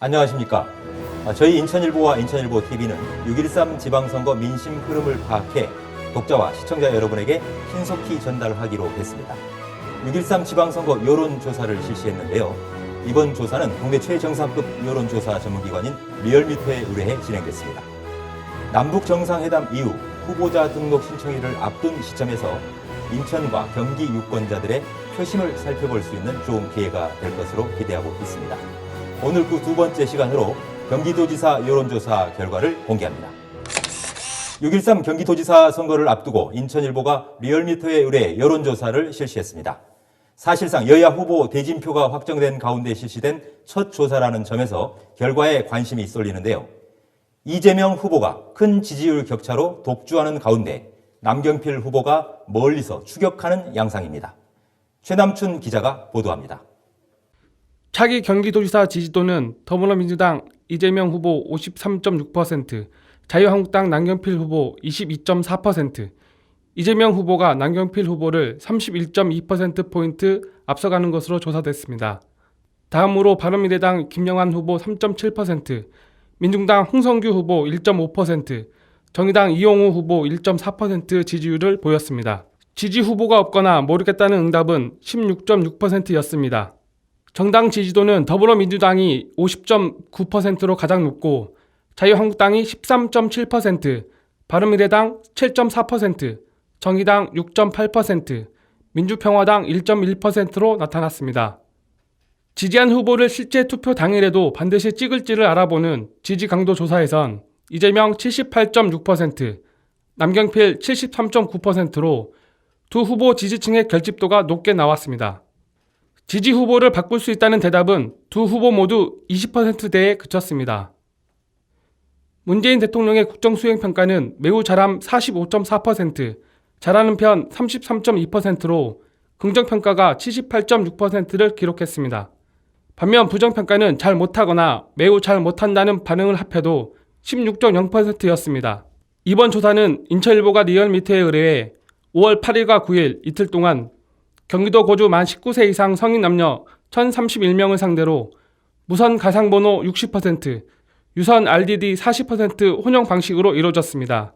안녕하십니까. 저희 인천일보와 인천일보TV는 6.13 지방선거 민심 흐름을 파악해 독자와 시청자 여러분에게 신속히 전달하기로 했습니다. 6.13 지방선거 여론조사를 실시했는데요. 이번 조사는 국내 최정상급 여론조사 전문기관인 리얼미터에 의뢰해 진행됐습니다. 남북정상회담 이후 후보자 등록 신청일을 앞둔 시점에서 인천과 경기 유권자들의 표심을 살펴볼 수 있는 좋은 기회가 될 것으로 기대하고 있습니다. 오늘 그 두 번째 시간으로 경기도지사 여론조사 결과를 공개합니다. 6.13 경기도지사 선거를 앞두고 인천일보가 리얼미터에 의뢰 여론조사를 실시했습니다. 사실상 여야 후보 대진표가 확정된 가운데 실시된 첫 조사라는 점에서 결과에 관심이 쏠리는데요. 이재명 후보가 큰 지지율 격차로 독주하는 가운데 남경필 후보가 멀리서 추격하는 양상입니다. 최남춘 기자가 보도합니다. 차기 경기도지사 지지도는 더불어민주당 이재명 후보 53.6%, 자유한국당 남경필 후보 22.4%, 이재명 후보가 남경필 후보를 31.2%포인트 앞서가는 것으로 조사됐습니다. 다음으로 바른미래당 김영환 후보 3.7%, 민중당 홍성규 후보 1.5%, 정의당 이용우 후보 1.4% 지지율을 보였습니다. 지지 후보가 없거나 모르겠다는 응답은 16.6%였습니다. 정당 지지도는 더불어민주당이 50.9%로 가장 높고 자유한국당이 13.7%, 바른미래당 7.4%, 정의당 6.8%, 민주평화당 1.1%로 나타났습니다. 지지한 후보를 실제 투표 당일에도 반드시 찍을지를 알아보는 지지 강도 조사에선 이재명 78.6%, 남경필 73.9%로 두 후보 지지층의 결집도가 높게 나왔습니다. 지지 후보를 바꿀 수 있다는 대답은 두 후보 모두 20%대에 그쳤습니다. 문재인 대통령의 국정수행평가는 매우 잘함 45.4%, 잘하는 편 33.2%로 긍정평가가 78.6%를 기록했습니다. 반면 부정평가는 잘 못하거나 매우 잘 못한다는 반응을 합해도 16.0%였습니다. 이번 조사는 인천일보가 리얼미터에 의뢰해 5월 8일과 9일 이틀 동안 경기도 거주 만 19세 이상 성인 남녀 1,031명을 상대로 무선 가상번호 60%, 유선 RDD 40% 혼용 방식으로 이루어졌습니다.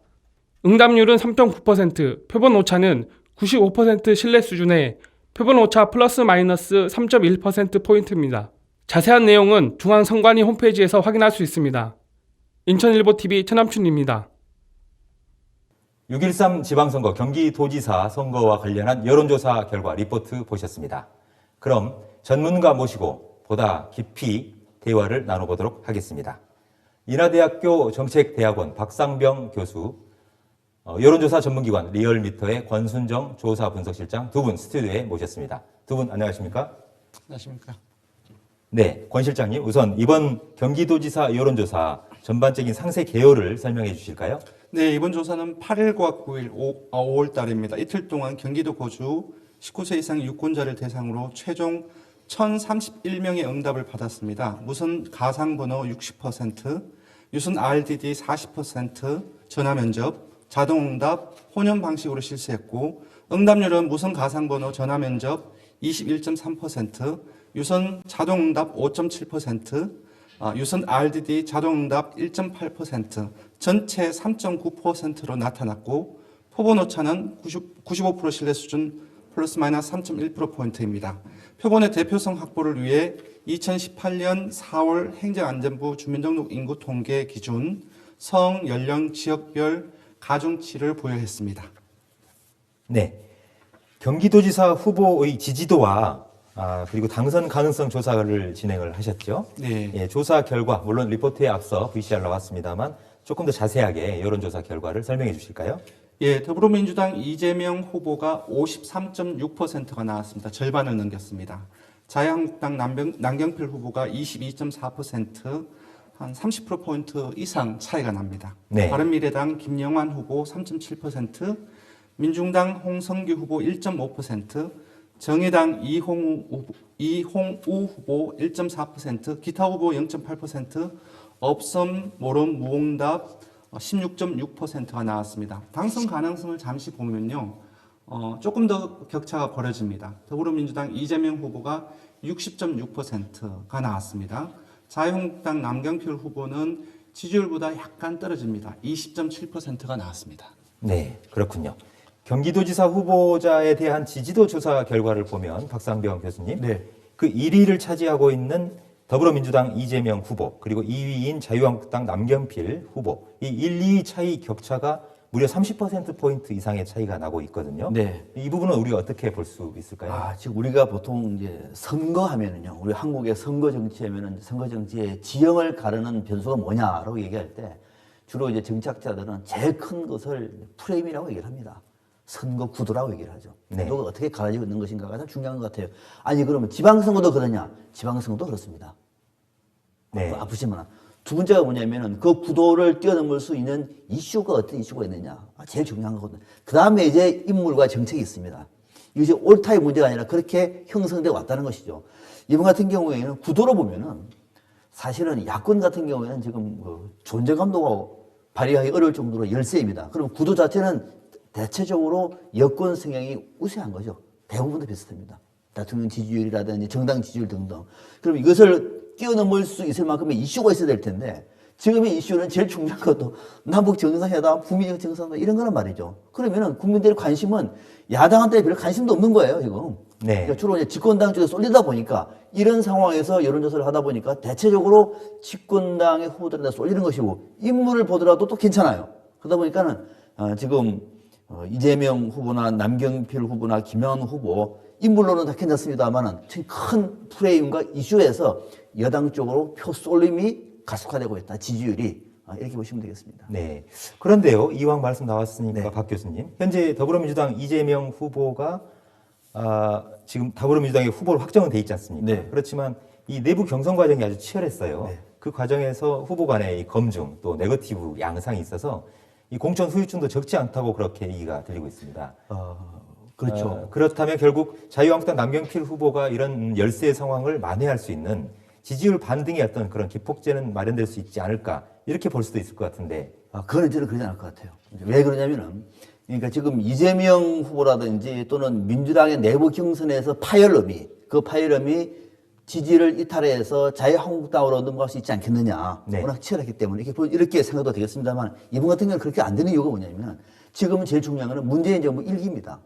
응답률은 3.9%, 표본 오차는 95% 신뢰 수준의 표본 오차 플러스 마이너스 3.1%포인트입니다. 자세한 내용은 중앙선관위 홈페이지에서 확인할 수 있습니다. 인천일보TV 최남춘입니다. 6.13 지방선거 경기도지사 선거와 관련한 여론조사 결과 리포트 보셨습니다. 그럼 전문가 모시고 보다 깊이 대화를 나눠보도록 하겠습니다. 인하대학교 정책대학원 박상병 교수, 여론조사 전문기관 리얼미터의 권순정 조사분석실장 두 분 스튜디오에 모셨습니다. 두 분 안녕하십니까? 안녕하십니까? 네, 권 실장님 우선 이번 경기도지사 여론조사 전반적인 상세 개요를 설명해 주실까요? 네, 이번 조사는 8일과 9일, 5월 달입니다. 이틀 동안 경기도 거주 19세 이상 유권자를 대상으로 최종 1,031명의 응답을 받았습니다. 무선 가상번호 60%, 유선 RDD 40%, 전화면접, 자동응답, 혼연 방식으로 실시했고 응답률은 무선 가상번호 전화면접 21.3%, 유선 자동응답 5.7%, 유선 RDD 자동응답 1.8%, 전체 3.9%로 나타났고 표본 오차는 95% 신뢰 수준 플러스 마이너스 3.1%포인트입니다. 표본의 대표성 확보를 위해 2018년 4월 행정안전부 주민등록 인구 통계 기준 성, 연령, 지역별 가중치를 부여했습니다. 네, 경기도지사 후보의 지지도와 그리고 당선 가능성 조사를 진행을 하셨죠. 네. 예, 조사 결과 물론 리포트에 앞서 VCR 나왔습니다만 조금 더 자세하게 여론조사 결과를 설명해 주실까요? 예, 더불어민주당 이재명 후보가 53.6%가 나왔습니다. 절반을 넘겼습니다. 자유한국당 남경필 후보가 22.4%, 한 30%포인트 이상 차이가 납니다. 네. 바른미래당 김영환 후보 3.7%, 민중당 홍성규 후보 1.5%, 정의당 이홍우 후보 1.4%, 기타 후보 0.8%, 없음, 모름, 무응답 16.6%가 나왔습니다. 당선 가능성을 잠시 보면요. 조금 더 격차가 벌어집니다. 더불어민주당 이재명 후보가 60.6%가 나왔습니다. 자유한국당 남경필 후보는 지지율보다 약간 떨어집니다. 20.7%가 나왔습니다. 네, 그렇군요. 경기도지사 후보자에 대한 지지도 조사 결과를 보면 박상병 교수님, 네. 그 1위를 차지하고 있는 더불어민주당 이재명 후보, 그리고 2위인 자유한국당 남경필 후보, 이 1, 2위 차이 격차가 무려 30%포인트 이상의 차이가 나고 있거든요. 네. 이 부분은 우리가 어떻게 볼 수 있을까요? 지금 우리가 보통 이제 선거하면은요, 우리 한국의 선거 정치하면은 선거 정치의 지형을 가르는 변수가 뭐냐라고 얘기할 때 주로 이제 정착자들은 제일 큰 것을 프레임이라고 얘기를 합니다. 선거 구도라고 얘기를 하죠. 네. 구도가 어떻게 갈라지고 있는 것인가가 가장 중요한 것 같아요. 아니, 그러면 지방선거도 그러냐? 지방선거도 그렇습니다. 네. 아프지만. 두 번째가 뭐냐면은 그 구도를 뛰어넘을 수 있는 이슈가 어떤 이슈가 있느냐. 제일 중요한 거거든요. 그 다음에 이제 인물과 정책이 있습니다. 이게 옳다의 문제가 아니라 그렇게 형성되어 왔다는 것이죠. 이번 같은 경우에는 구도로 보면은 사실은 야권 같은 경우에는 지금 존재감도가 발휘하기 어려울 정도로 열세입니다. 그럼 구도 자체는 대체적으로 여권 성향이 우세한 거죠. 대부분 다 비슷합니다. 대통령 지지율이라든지 정당 지지율 등등. 그럼 이것을 뛰어넘을 수 있을 만큼의 이슈가 있어야 될 텐데 지금의 이슈는 제일 중요한 것도 남북 정상회담, 북미 정상회담 이런 거란 말이죠. 그러면은 국민들의 관심은 야당한테 별 관심도 없는 거예요, 지금. 네. 그러니까 주로 이제 집권당 쪽에 쏠리다 보니까 이런 상황에서 여론조사를 하다 보니까 대체적으로 집권당의 후보들한테 쏠리는 것이고 인물을 보더라도 또 괜찮아요. 그러다 보니까는 지금 이재명 후보나 남경필 후보나 김영환 후보 인물로는 다 괜찮습니다만은 큰 프레임과 이슈에서 여당 쪽으로 표 쏠림이 가속화되고 있다. 지지율이 이렇게 보시면 되겠습니다. 네. 그런데요, 이왕 말씀 나왔으니까 네. 박 교수님, 현재 더불어민주당 이재명 후보가 지금 더불어민주당의 후보로 확정은 돼 있지 않습니까? 네. 그렇지만 이 내부 경선 과정이 아주 치열했어요. 네. 그 과정에서 후보 간의 이 검증 또 네거티브 양상이 있어서 이 공천 후유증도 적지 않다고 그렇게 얘기가 들리고 있습니다. 그렇죠. 그렇다면 결국 자유한국당 남경필 후보가 이런 열세 상황을 만회할 수 있는 지지율 반등의 어떤 그런 기폭제는 마련될 수 있지 않을까 이렇게 볼 수도 있을 것 같은데. 그건 저는 그러지 않을 것 같아요. 왜 그러냐면은 그러니까 지금 이재명 후보라든지 또는 민주당의 내부 경선에서 그 파열음이 지지를 이탈해서 자유한국당으로 넘어갈 수 있지 않겠느냐. 네. 워낙 치열했기 때문에 이렇게 생각도 되겠습니다만 이번 같은 경우는 그렇게 안 되는 이유가 뭐냐면 지금은 제일 중요한 거는 문재인 정부 1기입니다.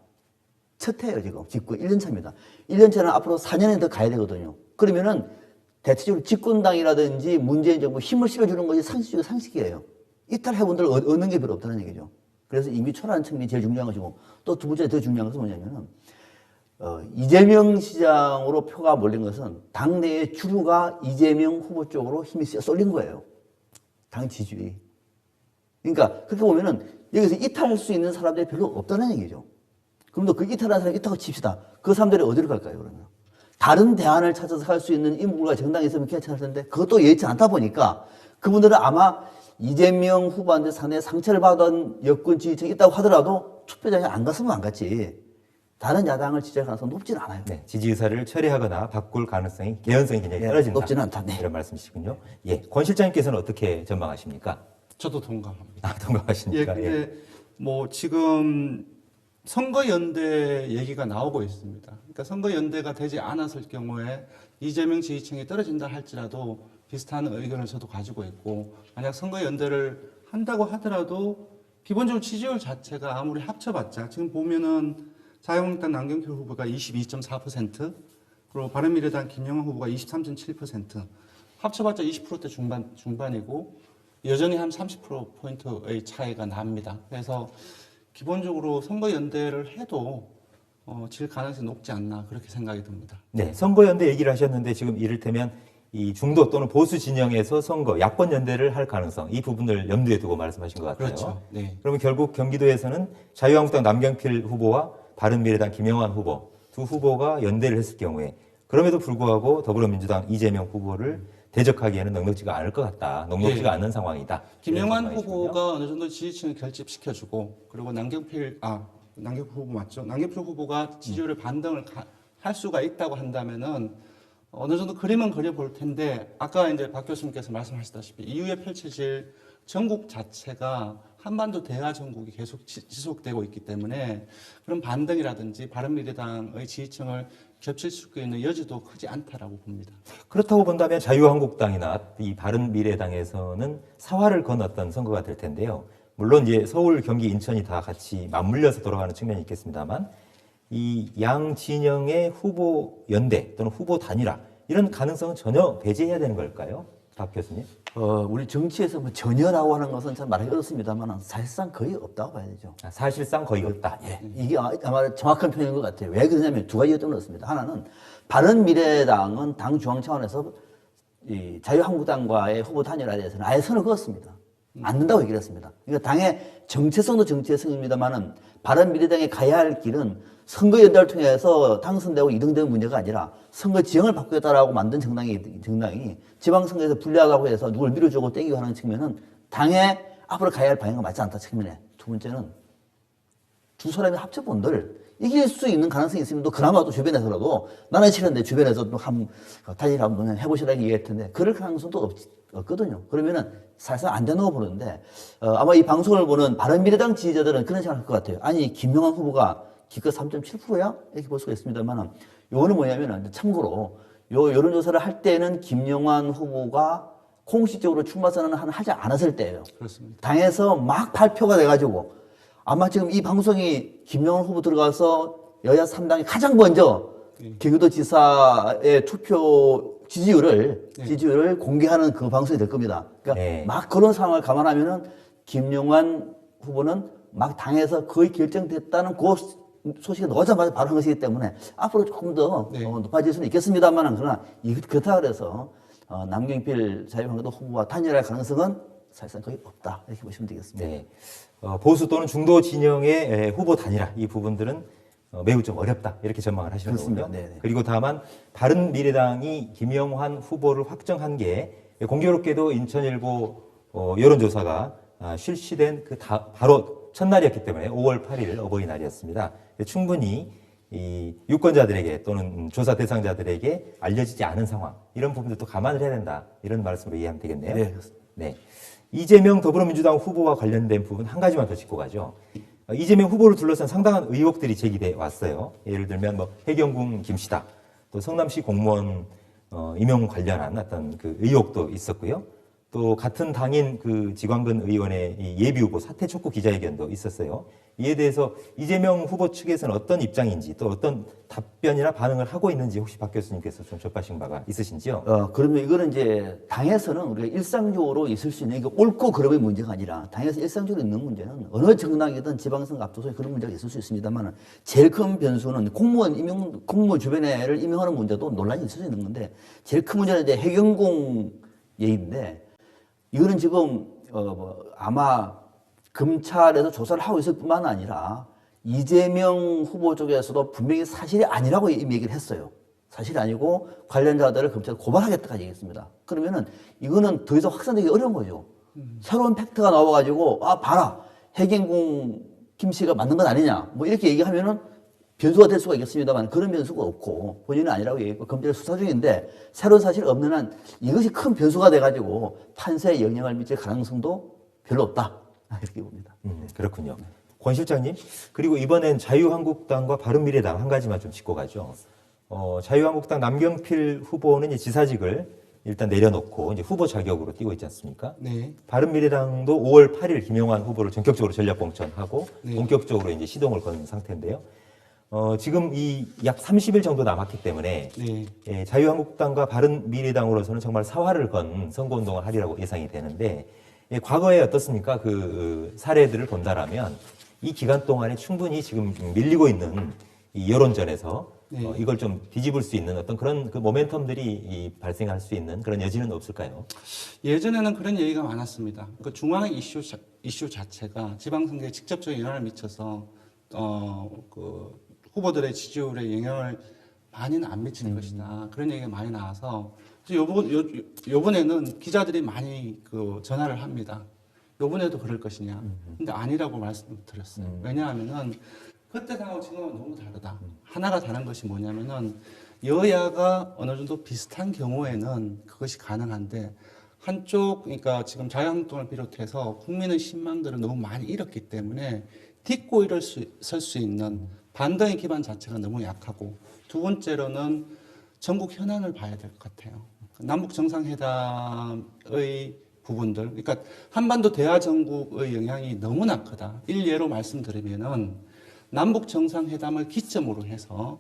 첫 해예요, 지금. 집권 1년 차입니다. 1년 차는 앞으로 4년은 더 가야 되거든요. 그러면은 대체적으로 집권당이라든지 문재인 정부 힘을 실어주는 것이 상식적인 상식이에요. 이탈 해본들 얻는 게 별로 없다는 얘기죠. 그래서 이미 초라한 측면이 제일 중요한 것이고 또 두 번째 더 중요한 것은 뭐냐면은 이재명 시장으로 표가 몰린 것은 당내의 주류가 이재명 후보 쪽으로 힘이 쏠린 거예요. 당 지지율이. 그러니까 그렇게 보면은 여기서 이탈할 수 있는 사람들이 별로 없다는 얘기죠. 그럼 그 이탈한 사람이 있다고 칩시다. 그 사람들이 어디로 갈까요, 그러면? 다른 대안을 찾아서 갈 수 있는 인물과 정당이 있으면 괜찮을 텐데 그것도 예치 않다 보니까 그분들은 아마 이재명 후보한테 상당히 상처를 받은 여권 지지층이 있다고 하더라도 투표장에 안 갔으면 안 갔지. 다른 야당을 지지할 가능성은 높지는 않아요. 네, 지지 의사를 철회하거나 바꿀 가능성이 개연성이 굉장히 떨어진다. 높지는 않다. 네. 이런 말씀이시군요. 예, 권 실장님께서는 어떻게 전망하십니까? 저도 동감합니다. 동감하십니까? 근데 뭐 지금 선거연대 얘기가 나오고 있습니다. 그러니까 선거연대가 되지 않았을 경우에 이재명 지지층이 떨어진다 할지라도 비슷한 의견을 저도 가지고 있고 만약 선거연대를 한다고 하더라도 기본적으로 지지율 자체가 아무리 합쳐봤자 지금 보면은 자유한국당 남경필 후보가 22.4% 그리고 바른미래당 김영환 후보가 23.7% 합쳐봤자 20%대 중반이고 여전히 한 30%포인트의 차이가 납니다. 그래서 기본적으로 선거연대를 해도 질 가능성이 높지 않나 그렇게 생각이 듭니다. 네, 선거연대 얘기를 하셨는데 지금 이를테면 이 중도 또는 보수 진영에서 야권 연대를 할 가능성 이 부분을 염두에 두고 말씀하신 것 같아요. 그렇죠. 네. 그러면 결국 경기도에서는 자유한국당 남경필 후보와 바른미래당 김영환 후보 두 후보가 연대를 했을 경우에 그럼에도 불구하고 더불어민주당 이재명 후보를 대적하기에는 넉넉지가 않을 것 같다. 넉넉지가 네. 않는 상황이다. 김영환 후보가 어느 정도 지지층을 결집시켜주고 그리고 남경필 후보 맞죠? 남경필 후보가 지지율의 반등을 할 수가 있다고 한다면은 어느 정도 그림은 그려볼 텐데 아까 이제 박 교수님께서 말씀하셨다시피 이후에 펼쳐질 전국 자체가 한반도 대화 전국이 계속 지속되고 있기 때문에 그런 반등이라든지 바른미래당의 지지층을 겹칠 수 있는 여지도 크지 않다라고 봅니다. 그렇다고 본다면 자유한국당이나 이 바른미래당에서는 사활을 건 어떤 선거가 될 텐데요. 물론 이제 서울, 경기, 인천이 다 같이 맞물려서 돌아가는 측면이 있겠습니다만 이 양 진영의 후보 연대 또는 후보 단일화 이런 가능성은 전혀 배제해야 되는 걸까요? 박 교수님? 우리 정치에서 뭐 전혀라고 하는 것은 참 말하기 어렵습니다만 사실상 거의 없다고 봐야 되죠. 사실상 거의 없다. 예, 이게 아마 정확한 표현인 것 같아요. 왜 그러냐면 두 가지 때문에 그렇습니다. 하나는 바른미래당은 당 중앙 차원에서 이 자유한국당과의 후보 단일화에 대해서는 아예 선을 그었습니다. 안 된다고 얘기를 했습니다. 그러니까 당의 정체성도 정체성입니다만은 바른미래당이 가야 할 길은 선거연대를 통해서 당선되고 2등되는 문제가 아니라 선거 지형을 바꾸겠다라고 만든 정당이 지방선거에서 불리하다고 해서 누굴 밀어주고 땡기고 하는 측면은 당의 앞으로 가야 할 방향과 맞지 않다 측면에. 두 번째는 두 사람이 합쳐본들 이길 수 있는 가능성이 있으면 또 그나마 또 주변에서라도 나는 싫은데 주변에서 또 단일화 한번 해보시라고 얘기할 텐데 그럴 가능성도 없거든요. 그러면은 사실상 안 된다고 보는데 아마 이 방송을 보는 바른미래당 지지자들은 그런 생각할 것 같아요. 아니 김영환 후보가 기껏 3.7%야? 이렇게 볼 수가 있습니다만 요거는 뭐냐면 참고로 요 여론조사를 할 때는 김영환 후보가 공식적으로 출마 선언을 하지 않았을 때예요. 그렇습니다. 당에서 막 발표가 돼가지고 아마 지금 이 방송이 김영환 후보 들어가서 여야 3당이 가장 먼저 경기도 지사의 투표 지지율을 공개하는 그 방송이 될 겁니다. 그러니까 막 그런 상황을 감안하면은 김영환 후보는 막 당에서 거의 결정됐다는 그 소식이 나오자마자 바로 한 것이기 때문에 앞으로 조금 더 높아질 수는 있겠습니다만 그러나 그렇다 그래서 남경필 자유한국당 후보와 단일할 가능성은 사실상 거의 없다 이렇게 보시면 되겠습니다. 네. 보수 또는 중도 진영의 후보 단일화 이 부분들은 매우 좀 어렵다 이렇게 전망을 하시는 거군요. 네네. 그리고 다만 바른미래당이 김영환 후보를 확정한 게 공교롭게도 인천일보 여론조사가 실시된 바로 첫날이었기 때문에 5월 8일 어버이날이었습니다. 충분히 이 유권자들에게 또는 조사 대상자들에게 알려지지 않은 상황 이런 부분들도 감안을 해야 된다 이런 말씀으로 이해하면 되겠네요. 네, 그렇습니다. 네. 이재명 더불어민주당 후보와 관련된 부분 한 가지만 더 짚고 가죠. 이재명 후보를 둘러싼 상당한 의혹들이 제기돼 왔어요. 예를 들면 뭐 해경궁 김씨다, 또 성남시 공무원 임용 관련한 어떤 그 의혹도 있었고요. 또 같은 당인 그 지광근 의원의 이 예비 후보 사퇴 촉구 기자회견도 있었어요. 이에 대해서 이재명 후보 측에서는 어떤 입장인지 또 어떤 답변이나 반응을 하고 있는지 혹시 박 교수님께서 좀 접하신 바가 있으신지요? 그러면 이거는 이제 당에서는 우리가 일상적으로 있을 수 있는 이게 옳고 그름의 문제가 아니라 당에서 일상적으로 있는 문제는 어느 정당이든 지방선거 앞두고서 그런 문제가 있을 수 있습니다만 제일 큰 변수는 공무원 주변에를 임명하는 문제도 논란이 있을 수 있는 건데 제일 큰 문제는 이제 해경궁 얘기인데 이거는 지금 아마 검찰에서 조사를 하고 있을 뿐만 아니라 이재명 후보 쪽에서도 분명히 사실이 아니라고 이미 얘기를 했어요. 사실이 아니고 관련자들을 검찰에 고발하겠다까지 얘기했습니다. 그러면은 이거는 더 이상 확산되기 어려운 거죠. 새로운 팩트가 나와가지고 봐라 해경궁 김 씨가 맞는 건 아니냐 뭐 이렇게 얘기하면은 변수가 될 수가 있겠습니다만 그런 변수가 없고 본인은 아니라고 얘기했고 검찰이 수사 중인데 새로운 사실이 없는 한 이것이 큰 변수가 돼가지고 판세에 영향을 미칠 가능성도 별로 없다 이렇게 봅니다. 그렇군요. 권 실장님, 그리고 이번엔 자유한국당과 바른미래당 한 가지만 좀 짚고 가죠. 자유한국당 남경필 후보는 이제 지사직을 일단 내려놓고 이제 후보 자격으로 뛰고 있지 않습니까? 네. 바른미래당도 5월 8일 김영환 후보를 전격적으로 전략 공천하고 네. 본격적으로 이제 시동을 건 상태인데요. 지금 이 약 30일 정도 남았기 때문에 네. 자유한국당과 바른미래당으로서는 정말 사활을 건 선거운동을 하리라고 예상이 되는데 과거에 어떻습니까? 그 사례들을 본다라면 이 기간 동안에 충분히 지금 밀리고 있는 이 여론전에서 네. 이걸 좀 뒤집을 수 있는 어떤 그런 그 모멘텀들이 발생할 수 있는 그런 여지는 없을까요? 예전에는 그런 얘기가 많았습니다. 그 중앙 이슈 자체가 지방선거에 직접적인 영향을 미쳐서 그 후보들의 지지율에 영향을 많이는 안 미치는 것이다. 그런 얘기가 많이 나와서 요번에는 기자들이 많이 그 전화를 합니다. 요번에도 그럴 것이냐. 근데 아니라고 말씀드렸어요. 왜냐하면은 그때 상황하고 지금은 너무 다르다. 하나가 다른 것이 뭐냐면은 여야가 어느 정도 비슷한 경우에는 그것이 가능한데 한쪽 그러니까 지금 자유한국당을 비롯해서 국민의 신망들을 너무 많이 잃었기 때문에 딛고 설 수 있는 반등의 기반 자체가 너무 약하고, 두 번째로는 전국 현안을 봐야 될 것 같아요. 남북 정상회담의 부분들, 그러니까 한반도 대화 정국의 영향이 너무나 크다. 일례로 말씀드리면은 남북 정상회담을 기점으로 해서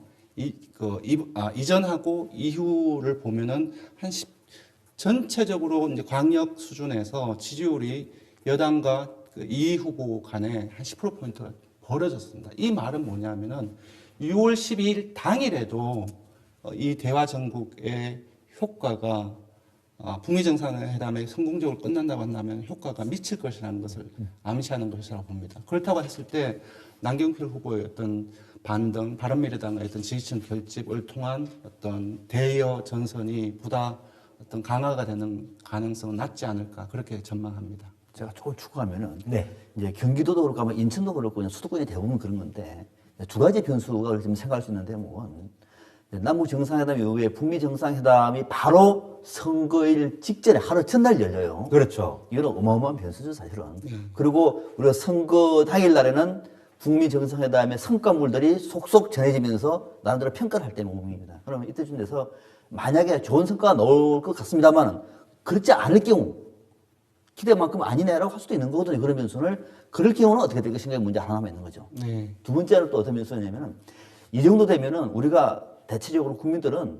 이전하고 이후를 보면은 전체적으로 이제 광역 수준에서 지지율이 여당과 그 이 후보 간에 한 10%포인트가 벌어졌습니다. 이 말은 뭐냐면은 6월 12일 당일에도 이 대화 정국의 효과가 북미 정상회담이 성공적으로 끝난다고 한다면 효과가 미칠 것이라는 것을 암시하는 것이라고 봅니다. 그렇다고 했을 때 남경필 후보의 어떤 반등, 바른미래당의 어떤 지지층 결집을 통한 어떤 대여 전선이 보다 어떤 강화가 되는 가능성은 낮지 않을까 그렇게 전망합니다. 제가 조금 추가하면은 네. 이제 경기도도 그렇고 아마 인천도 그렇고 그냥 수도권이 대부분 그런 건데 두 가지 변수가 지금 생각할 수 있는 대목은 남북 정상회담 이후에 북미 정상회담이 바로 선거일 직전에 하루 전날 열려요. 그렇죠. 이건 어마어마한 변수죠, 사실은. 그리고 우리가 선거 당일 날에는 북미 정상회담의 성과물들이 속속 전해지면서 나름대로 평가를 할 때는 부분입니다. 그러면 이때쯤 돼서 만약에 좋은 성과가 나올 것 같습니다만 그렇지 않을 경우 기대만큼 아니네라고 할 수도 있는 거거든요. 그런 변수를 그럴 경우는 어떻게 될 것인가의 문제 하나만 있는 거죠. 네. 두 번째는 또 어떤 변수냐면은 이 정도 되면은 우리가 대체적으로 국민들은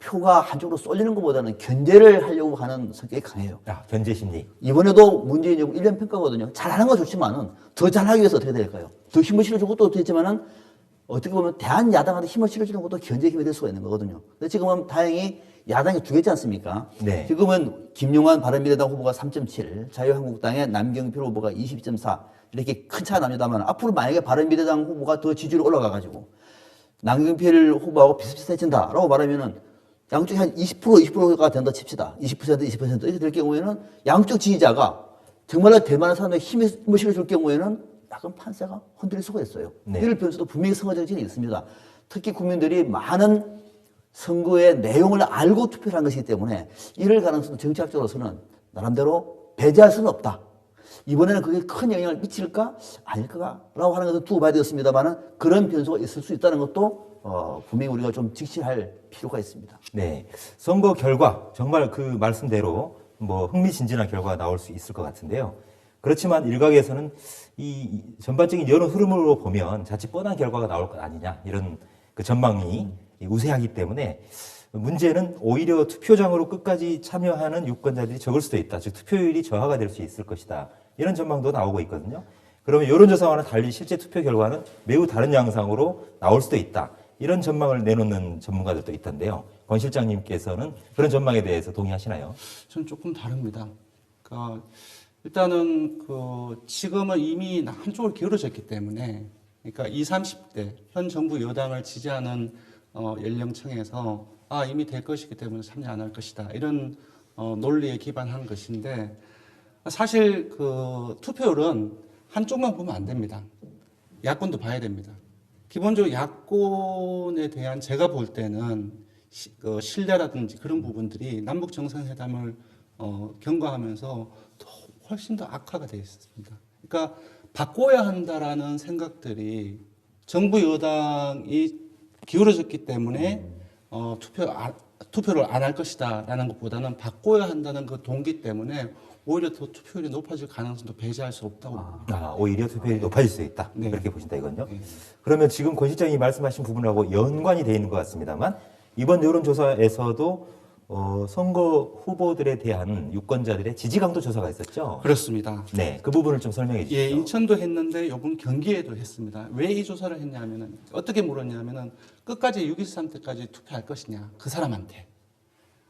표가 한쪽으로 쏠리는 것보다는 견제를 하려고 하는 성격이 강해요. 견제 심리. 이번에도 문재인 정부 1년 평가거든요. 잘하는 건 좋지만은 더 잘하기 위해서 어떻게 될까요? 더 힘을 실어주는 것도 됐지만은 어떻게 보면 대한야당한테 힘을 실어주는 것도 견제 힘이 될 수가 있는 거거든요. 근데 지금은 다행히 야당이 두 개지 않습니까? 네. 지금은 김용환 바른미래당 후보가 3.7, 자유한국당의 남경필 후보가 22.4 이렇게 큰 차가 납니다만 앞으로 만약에 바른미래당 후보가 더 지지율이 올라가가지고 남경필 후보하고 비슷비슷해진다라고 말하면은 양쪽이 한 20%가 된다 칩시다. 20% 이렇게 될 경우에는 양쪽 지지자가 정말로 될 만한 사람의 힘을 실어줄 경우에는 약간 판세가 흔들릴 수가 있어요. 네. 이럴 변수도 분명히 선거 정치는 있습니다. 특히 국민들이 많은 선거의 내용을 알고 투표를 한 것이기 때문에 이럴 가능성도 정치학적으로서는 나름대로 배제할 수는 없다. 이번에는 그게 큰 영향을 미칠까 아닐까라고 하는 것은 두고 봐야 되겠습니다만 그런 변수가 있을 수 있다는 것도 분명히 우리가 좀 직시할 필요가 있습니다. 네. 선거 결과 정말 그 말씀대로 뭐 흥미진진한 결과가 나올 수 있을 것 같은데요. 그렇지만 일각에서는 이 전반적인 여론 흐름으로 보면 자칫 뻔한 결과가 나올 것 아니냐 이런 그 전망이 우세하기 때문에 문제는 오히려 투표장으로 끝까지 참여하는 유권자들이 적을 수도 있다. 즉 투표율이 저하가 될 수 있을 것이다. 이런 전망도 나오고 있거든요. 그러면 여론조사와는 달리 실제 투표 결과는 매우 다른 양상으로 나올 수도 있다. 이런 전망을 내놓는 전문가들도 있던데요. 권 실장님께서는 그런 전망에 대해서 동의하시나요? 저는 조금 다릅니다. 그러니까 일단은 지금은 이미 한쪽을 기울어졌기 때문에, 그러니까 20, 30대 현 정부 여당을 지지하는 연령층에서 이미 될 것이기 때문에 참여 안 할 것이다 이런 논리에 기반한 것인데, 사실 투표율은 한쪽만 보면 안 됩니다. 야권도 봐야 됩니다. 기본적으로 야권에 대한 제가 볼 때는 신뢰라든지 그런 부분들이 남북 정상회담을 경과하면서 훨씬 더 악화가 되어 있습니다. 그러니까 바꿔야 한다라는 생각들이 정부 여당이 기울어졌기 때문에 투표를 안 할 것이다라는 것보다는 바꿔야 한다는 그 동기 때문에 오히려 더 투표율이 높아질 가능성도 배제할 수 없다고 봅니다. 오히려 투표율이 높아질 수 있다. 네. 그렇게 보신다 이건요. 그러면 지금 권 실장이 말씀하신 부분하고 연관이 되어 있는 것 같습니다만 이번 여론조사에서도 선거 후보들에 대한 유권자들의 지지 강도 조사가 있었죠. 그렇습니다. 네, 그 부분을 좀 설명해 주시죠. 예, 인천도 했는데 이번 경기에도 했습니다. 왜 이 조사를 했냐면은 어떻게 물었냐면은 끝까지 6.13 때까지 투표할 것이냐 그 사람한테.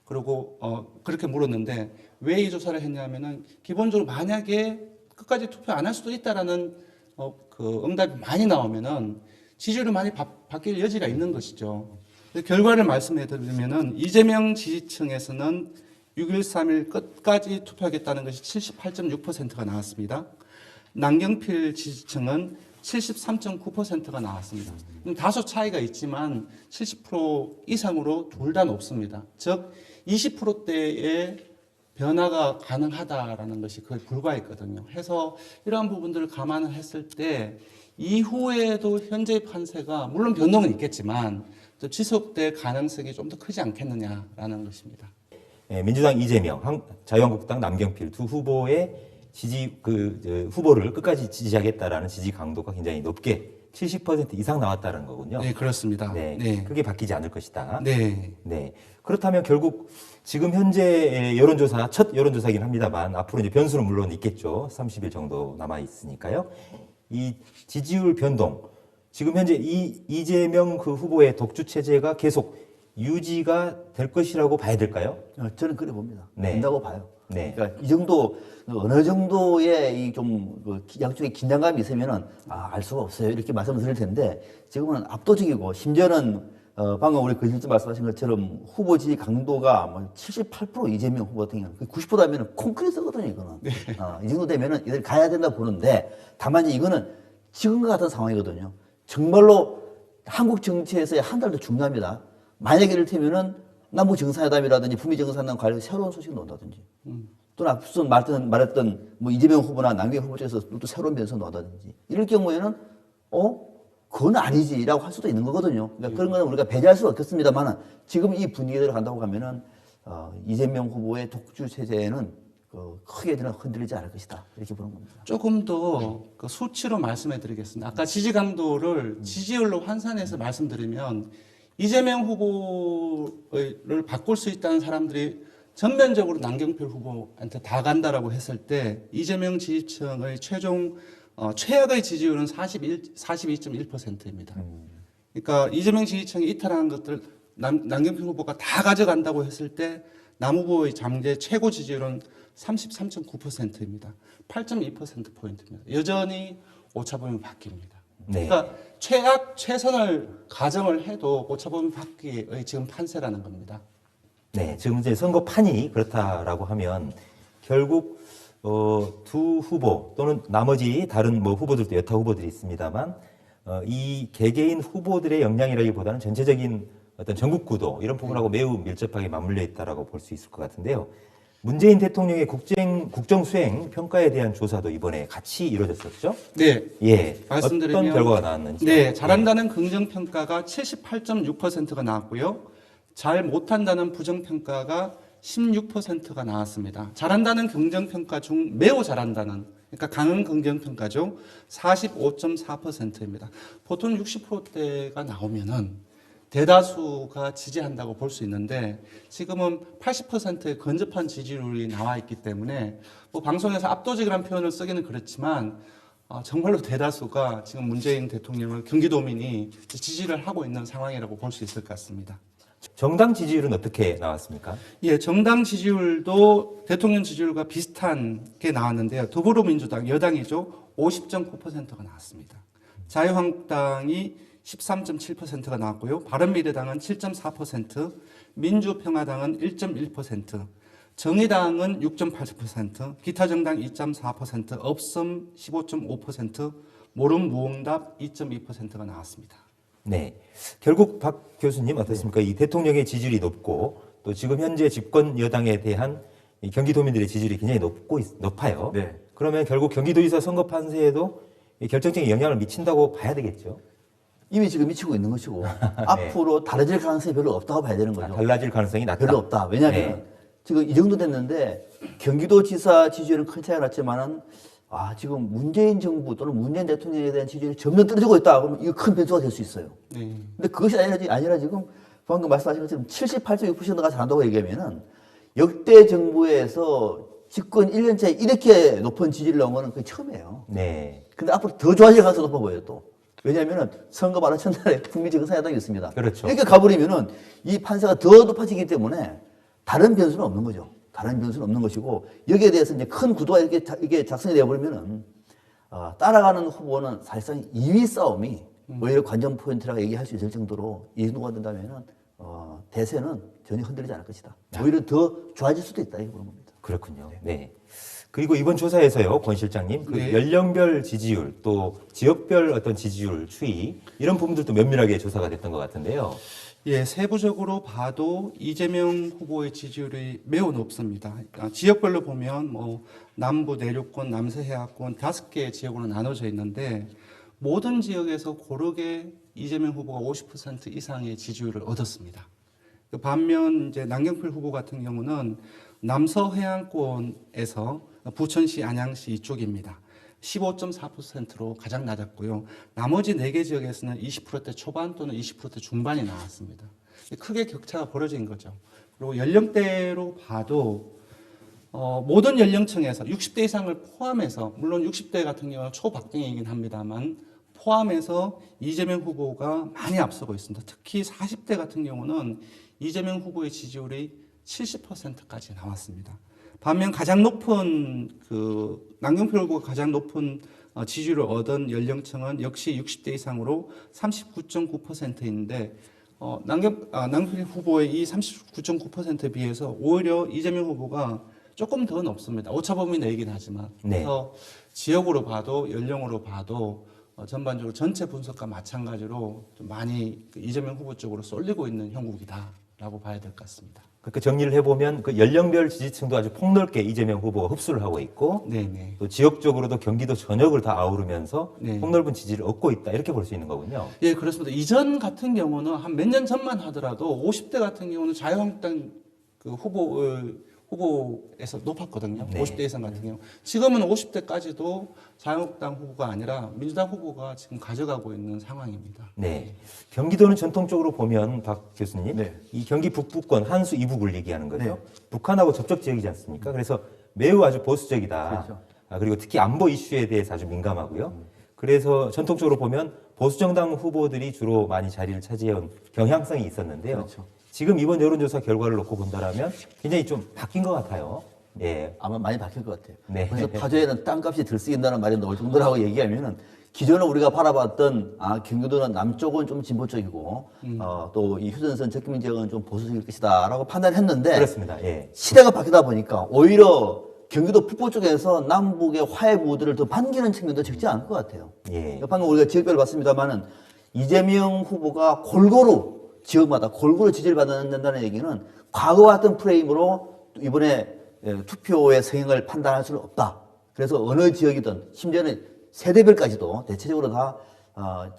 그리고 그렇게 물었는데 왜 이 조사를 했냐면은 기본적으로 만약에 끝까지 투표 안 할 수도 있다라는 응답이 많이 나오면은 지지율이 많이 바뀔 여지가 있는 것이죠. 결과를 말씀해 드리면은 이재명 지지층에서는 6.13일 끝까지 투표하겠다는 것이 78.6%가 나왔습니다. 남경필 지지층은 73.9%가 나왔습니다. 다소 차이가 있지만 70% 이상으로 둘 다 높습니다. 즉 20%대의 변화가 가능하다라는 것이 거의 불과했거든요. 해서 이러한 부분들을 감안을 했을 때 이후에도 현재의 판세가 물론 변동은 있겠지만 또 지속될 가능성이 좀 더 크지 않겠느냐라는 것입니다. 예, 민주당 이재명, 자유한국당 남경필 두 후보의 후보를 끝까지 지지하겠다라는 지지 강도가 굉장히 높게 70% 이상 나왔다는 거군요. 네, 그렇습니다. 네, 네. 크게 바뀌지 않을 것이다. 네. 네. 그렇다면 결국 지금 현재 여론조사, 첫 여론조사이긴 합니다만 앞으로 이제 변수는 물론 있겠죠. 30일 정도 남아 있으니까요. 이 지지율 변동, 지금 현재 이재명 그 후보의 독주 체제가 계속 유지가 될 것이라고 봐야 될까요? 저는 그래 봅니다. 네. 된다고 봐요. 네. 그러니까 이 정도 어느 정도의 이좀 양쪽에 긴장감이 있으면은 알 수가 없어요. 이렇게 말씀을 드릴 텐데 지금은 압도적이고 심지어는 방금 우리 그 실장 말씀하신 것처럼 후보 지지 강도가 뭐 78% 이재명 후보 같은 경우는 90% 하면은 콘크리트거든요, 이거는. 네. 이 정도 되면은 이들 가야 된다 보는데 다만 이거는 지금과 같은 상황이거든요. 정말로 한국 정치에서의 한 달도 중요합니다. 만약에 이를테면은 남북 정상회담이라든지 북미 정상회담 관련 새로운 소식이 나온다든지 또는 앞서 말했던 뭐 이재명 후보나 남경필 후보 쪽에서 또 새로운 변수가 나온다든지 이럴 경우에는 그건 아니지라고 할 수도 있는 거거든요. 그러니까 그런 거는 우리가 배제할 수는 없겠습니다만 지금 이 분위기대로 간다고 하면은 이재명 후보의 독주 체제에는 크게 흔들리지 않을 것이다 이렇게 보는 겁니다. 조금 더 그 수치로 말씀해 드리겠습니다. 아까 지지 강도를 지지율로 환산해서 말씀드리면 이재명 후보를 바꿀 수 있다는 사람들이 전면적으로 남경필 후보한테 다 간다라고 했을 때 이재명 지지층의 최종 최악의 지지율은 42.1%입니다. 그러니까 이재명 지지층이 이탈하는 것들 남경필 후보가 다 가져간다고 했을 때 남 후보의 잠재 최고 지지율은 33.9%입니다. 8.2%포인트입니다. 여전히 오차범위 바뀝니다. 네. 그러니까 최선을 가정을 해도 오차범위 바뀌의 지금 판세라는 겁니다. 네, 지금 이제 선거판이 그렇다라고 하면 결국 두 후보 또는 나머지 다른 뭐 후보들도 여타 후보들이 있습니다만 이 개개인 후보들의 역량이라기보다는 전체적인 어떤 전국 구도 이런 부분하고 매우 밀접하게 맞물려 있다라고 볼 수 있을 것 같은데요. 문재인 대통령의 국정 수행 평가에 대한 조사도 이번에 같이 이루어졌었죠? 네. 예. 말씀드리면 어떤 결과가 나왔는지. 네, 잘한다는 긍정 평가가 78.6%가 나왔고요. 잘 못한다는 부정 평가가 16%가 나왔습니다. 잘한다는 긍정 평가 중 매우 잘한다는 그러니까 강한 긍정 평가죠. 45.4%입니다. 보통 60%대가 나오면은 대다수가 지지한다고 볼 수 있는데 지금은 80%의 근접한 지지율이 나와 있기 때문에 뭐 방송에서 압도적이라는 표현을 쓰기는 그렇지만 정말로 대다수가 지금 문재인 대통령을 경기도민이 지지를 하고 있는 상황이라고 볼 수 있을 것 같습니다. 정당 지지율은 어떻게 나왔습니까? 예, 정당 지지율도 대통령 지지율과 비슷한 게 나왔는데요. 더불어민주당 여당이죠. 50.9%가 나왔습니다. 자유한국당이 13.7%가 나왔고요. 바른미래당은 7.4%, 민주평화당은 1.1%, 정의당은 6.8%, 기타정당 2.4%, 없음 15.5%, 모름 무응답 2.2%가 나왔습니다. 네. 결국 박 교수님 어떻습니까? 이 대통령의 지지율이 높고 또 지금 현재 집권 여당에 대한 이 경기도민들의 지지율이 굉장히 높아요. 네. 그러면 결국 경기도지사 선거 판세에도 결정적인 영향을 미친다고 봐야 되겠죠. 이미 지금 미치고 있는 것이고 앞으로 달라질 가능성이 별로 없다고 봐야 되는 거죠. 달라질 가능성이 낮다. 별로 없다. 왜냐하면 네. 지금 이 정도 됐는데 경기도지사 지지율은 큰 차이가 났지만은 지금 문재인 정부 또는 문재인 대통령에 대한 지지율이 점점 떨어지고 있다. 그러면 이거 큰 변수가 될 수 있어요. 네. 근데 그것이 아니라 지금 방금 말씀하신 것처럼 78.6%가 잘한다고 얘기하면은 역대 정부에서 집권 1년차에 이렇게 높은 지지를 나온 거는 그게 처음이에요. 네. 근데 앞으로 더 좋아질 가능성이 높아 보여요, 또. 왜냐하면은 선거 바로 첫날에 북미 정상회담이 있습니다. 그렇죠. 이렇게 가버리면은 이 판세가 더 높아지기 때문에 다른 변수는 없는 거죠. 다른 변수는 없는 것이고 여기에 대해서 이제 큰 구도가 이게 작성이 되어버리면은 따라가는 후보는 사실상 2위 싸움이 오히려 관전 포인트라고 얘기할 수 있을 정도로 이 정도가 된다면은 대세는 전혀 흔들리지 않을 것이다. 오히려 더 좋아질 수도 있다 이렇게 보는 겁니다. 그렇군요. 네. 그리고 이번 조사에서요, 권 실장님, 그 네. 연령별 지지율 또 지역별 어떤 지지율 추이 이런 부분들도 면밀하게 조사가 됐던 것 같은데요. 예, 세부적으로 봐도 이재명 후보의 지지율이 매우 높습니다. 지역별로 보면 뭐 남부 내륙권, 남서해안권 5개의 지역으로 나눠져 있는데 모든 지역에서 고르게 이재명 후보가 50% 이상의 지지율을 얻었습니다. 반면 이제 남경필 후보 같은 경우는 남서해안권에서 부천시, 안양시 이쪽입니다. 15.4%로 가장 낮았고요. 나머지 4개 지역에서는 20%대 초반 또는 20%대 중반이 나왔습니다. 크게 격차가 벌어진 거죠. 그리고 연령대로 봐도 모든 연령층에서 60대 이상을 포함해서, 물론 60대 같은 경우는 초박빙이긴 합니다만 포함해서 이재명 후보가 많이 앞서고 있습니다. 특히 40대 같은 경우는 이재명 후보의 지지율이 70%까지 나왔습니다. 반면 가장 높은 남경필 후보가 가장 높은 지지율을 얻은 연령층은 역시 60대 이상으로 39.9%인데 남경필 후보의 이 39.9%에 비해서 오히려 이재명 후보가 조금 더 높습니다. 오차범위 내이긴 하지만. 네. 그래서 지역으로 봐도 연령으로 봐도 전반적으로 전체 분석과 마찬가지로 좀 많이 이재명 후보 쪽으로 쏠리고 있는 형국이다라고 봐야 될 것 같습니다. 그러니까 정리를 해보면 그 연령별 지지층도 아주 폭넓게 이재명 후보가 흡수를 하고 있고 네네. 또 지역적으로도 경기도 전역을 다 아우르면서 네. 폭넓은 지지를 얻고 있다 이렇게 볼 수 있는 거군요. 예, 그렇습니다. 이전 같은 경우는 한 몇 년 전만 하더라도 50대 같은 경우는 자유한국당 후보에서 높았거든요. 네. 50대 이상 같은 경우. 지금은 50대까지도 자유한국당 후보가 아니라 민주당 후보가 지금 가져가고 있는 상황입니다. 네. 경기도는 전통적으로 보면 박 교수님, 네. 이 경기 북부권 한수 이북을 얘기하는 거죠. 네. 북한하고 접촉 지역이지 않습니까? 그래서 매우 아주 보수적이다. 그렇죠. 그리고 특히 안보 이슈에 대해서 아주 민감하고요. 그래서 전통적으로 보면 보수정당 후보들이 주로 많이 자리를 차지해온 경향성이 있었는데요. 그렇죠. 지금 이번 여론조사 결과를 놓고 본다라면 굉장히 좀 바뀐 것 같아요. 예. 아마 많이 바뀔 것 같아요. 네. 그래서 파주에는 땅값이 덜 쓰인다는 말이 나올 정도라고 얘기하면은 기존에 우리가 바라봤던 경기도는 남쪽은 좀 진보 쪽이고 또 이 휴전선 접경 지역은 좀 보수적일 것이다라고 판단했는데 그렇습니다. 예. 시대가 바뀌다 보니까 오히려 경기도 북부 쪽에서 남북의 화해 무드를 더 반기는 측면도 적지 않을 것 같아요. 예. 방금 우리가 지역별로 봤습니다만은 이재명 후보가 골고루 지역마다 골고루 지지를 받는다는 얘기는 과거와 같은 프레임으로 이번에 투표의 성향을 판단할 수는 없다. 그래서 어느 지역이든 심지어는 세대별까지도 대체적으로 다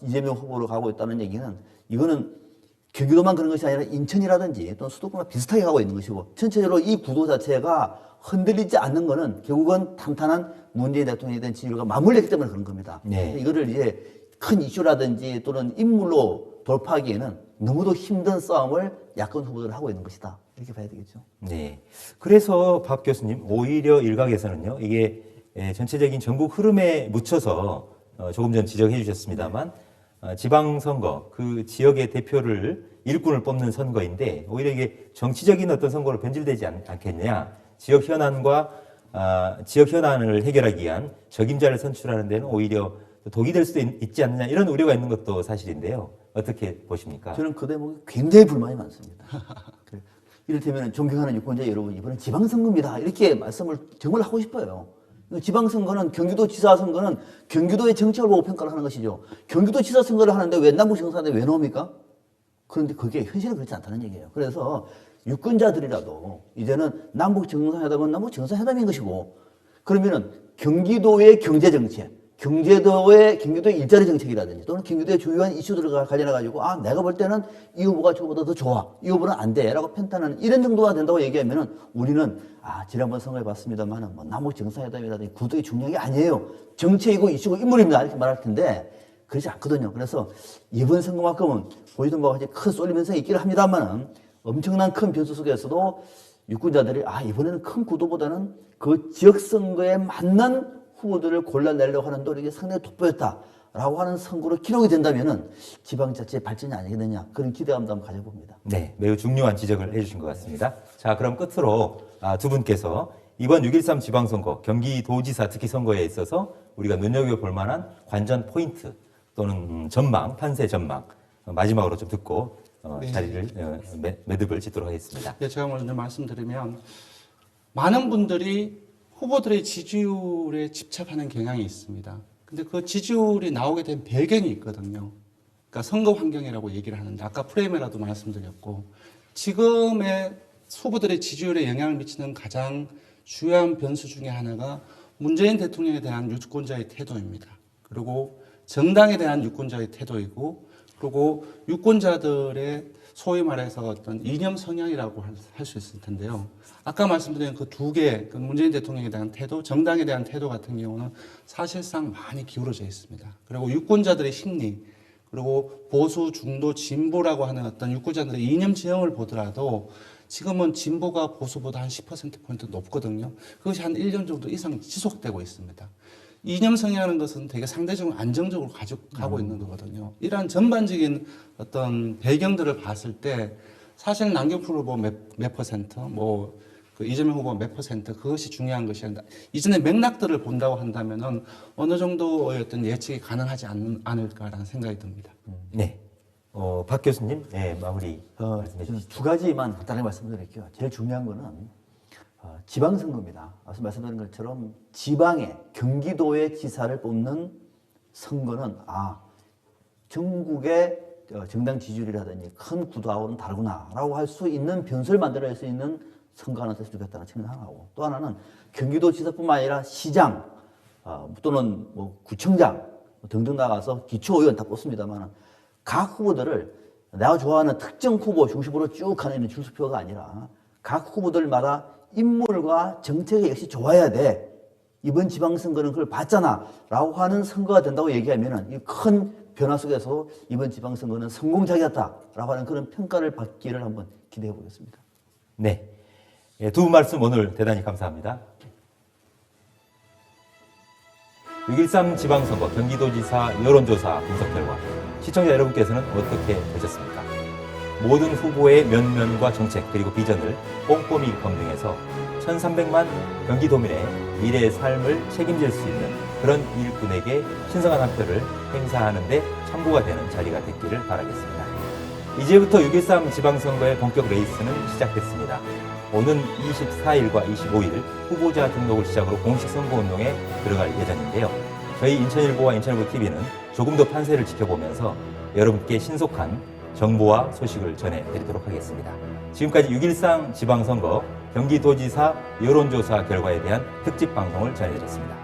이재명 후보로 가고 있다는 얘기는 이거는 경기도만 그런 것이 아니라 인천이라든지 또는 수도권과 비슷하게 가고 있는 것이고 전체적으로 이 구도 자체가 흔들리지 않는 거는 결국은 탄탄한 문재인 대통령에 대한 지지율과 맞물렸기 때문에 그런 겁니다. 네. 이거를 이제 큰 이슈라든지 또는 인물로 돌파하기에는 너무도 힘든 싸움을 야권 후보들 하고 있는 것이다. 이렇게 봐야 되겠죠. 네. 그래서 박 교수님, 오히려 일각에서는요, 이게 전체적인 전국 흐름에 묻혀서 조금 전 지적해 주셨습니다만, 지방선거, 그 지역의 대표를 일꾼을 뽑는 선거인데, 오히려 이게 정치적인 어떤 선거로 변질되지 않겠냐. 지역 현안을 해결하기 위한 적임자를 선출하는 데는 오히려 독이 될 수도 있지 않느냐, 이런 우려가 있는 것도 사실인데요. 어떻게 보십니까? 저는 그 대목에 굉장히 불만이 많습니다. 그래. 이를테면 존경하는 유권자 여러분, 이번엔 지방선거입니다. 이렇게 말씀을 정말 하고 싶어요. 지방선거는 경기도지사 선거는 경기도의 정책을 보고 평가를 하는 것이죠. 경기도지사 선거를 하는데 왜 남북정상회담에 왜 나옵니까? 그런데 그게 현실은 그렇지 않다는 얘기예요. 그래서 유권자들이라도 이제는 남북정상회담은 남북정상회담인 것이고 그러면은 경기도의 경제정책, 경기도의 일자리 정책이라든지 또는 경기도의 주요한 이슈들과 관련해가지고 내가 볼 때는 이 후보가 저보다 더 좋아. 이 후보는 안 돼. 라고 편탄하는 이런 정도가 된다고 얘기하면은 우리는 지난번 선거해 봤습니다만은 남북 정상회담이라든지 구도의 중요한 게 아니에요. 정책이고 이슈고 인물입니다. 이렇게 말할 텐데 그렇지 않거든요. 그래서 이번 선거만큼은 보시던 바와 같이 큰 쏠리면서 있기를 합니다만은 엄청난 큰 변수 속에서도 유권자들이 이번에는 큰 구도보다는 그 지역 선거에 맞는 후보들을 골라내려고 하는 노력이 상당히 돋보였다라고 하는 선거로 기록이 된다면은 지방자치의 발전이 아니겠느냐 그런 기대감도 한번 가져봅니다. 네, 매우 중요한 지적을 해주신 것 같습니다. 자, 그럼 끝으로 두 분께서 이번 6.13 지방선거, 경기도지사 특히 선거에 있어서 우리가 눈여겨볼 만한 관전 포인트 또는 전망, 판세 전망 마지막으로 좀 듣고 자리를 매듭을 짓도록 하겠습니다. 네, 제가 먼저 말씀드리면 많은 분들이 후보들의 지지율에 집착하는 경향이 있습니다. 근데 그 지지율이 나오게 된 배경이 있거든요. 그러니까 선거 환경이라고 얘기를 하는데 아까 프레임에라도 말씀드렸고 지금의 후보들의 지지율에 영향을 미치는 가장 중요한 변수 중에 하나가 문재인 대통령에 대한 유권자의 태도입니다. 그리고 정당에 대한 유권자의 태도이고 그리고 유권자들의 소위 말해서 어떤 이념 성향이라고 할 수 있을 텐데요. 아까 말씀드린 그 두 개, 그 문재인 대통령에 대한 태도, 정당에 대한 태도 같은 경우는 사실상 많이 기울어져 있습니다. 그리고 유권자들의 심리, 그리고 보수, 중도, 진보라고 하는 어떤 유권자들의 이념 지형을 보더라도 지금은 진보가 보수보다 한 10%포인트 높거든요. 그것이 한 1년 정도 이상 지속되고 있습니다. 이념 성향하는 것은 되게 상대적으로 안정적으로 가고 있는 거거든요. 이러한 전반적인 어떤 배경들을 봤을 때 사실 남경필 후보 몇 퍼센트, 그 이재명 후보 몇 퍼센트 그것이 중요한 것이 아니라 이전의 맥락들을 본다고 한다면은 어느 정도의 어떤 예측이 가능하지 않을까라는 생각이 듭니다. 네. 박 교수님, 네, 마무리 말씀해 저는 주시죠. 두 가지만 간단하게 말씀드릴게요. 제일 중요한 거는 지방선거입니다. 앞서 말씀드린 것처럼 지방에 경기도의 지사를 뽑는 선거는 전국의 정당 지지율이라든지 큰 구도하고는 다르구나라고 할 수 있는 변수를 만들어낼 수 있는 선거 하나 됐으면 좋겠다는 측면 하나고 또 하나는 경기도지사뿐만 아니라 시장 또는 구청장 등등 나가서 기초의원 다 뽑습니다만 각 후보들을 내가 좋아하는 특정 후보 중심으로 쭉 가는 줄수표가 아니라 각 후보들마다 인물과 정책이 역시 좋아야 돼. 이번 지방선거는 그걸 봤잖아. 라고 하는 선거가 된다고 얘기하면 이 큰 변화 속에서 이번 지방선거는 성공적이었다. 라고 하는 그런 평가를 받기를 한번 기대해 보겠습니다. 네. 두 분 말씀 오늘 대단히 감사합니다. 6.13 지방선거 경기도지사 여론조사 분석 결과 시청자 여러분께서는 어떻게 보셨습니까? 모든 후보의 면면과 정책 그리고 비전을 꼼꼼히 검증해서 1,300만 경기도민의 미래의 삶을 책임질 수 있는 그런 일꾼에게 신성한 한 표를 행사하는 데 참고가 되는 자리가 됐기를 바라겠습니다. 이제부터 6.13 지방선거의 본격 레이스는 시작됐습니다. 오는 24일과 25일 후보자 등록을 시작으로 공식 선거운동에 들어갈 예정인데요. 저희 인천일보와 인천일보TV는 조금 더 판세를 지켜보면서 여러분께 신속한 정보와 소식을 전해드리도록 하겠습니다. 지금까지 6.13 지방선거 경기도지사 여론조사 결과에 대한 특집 방송을 전해드렸습니다.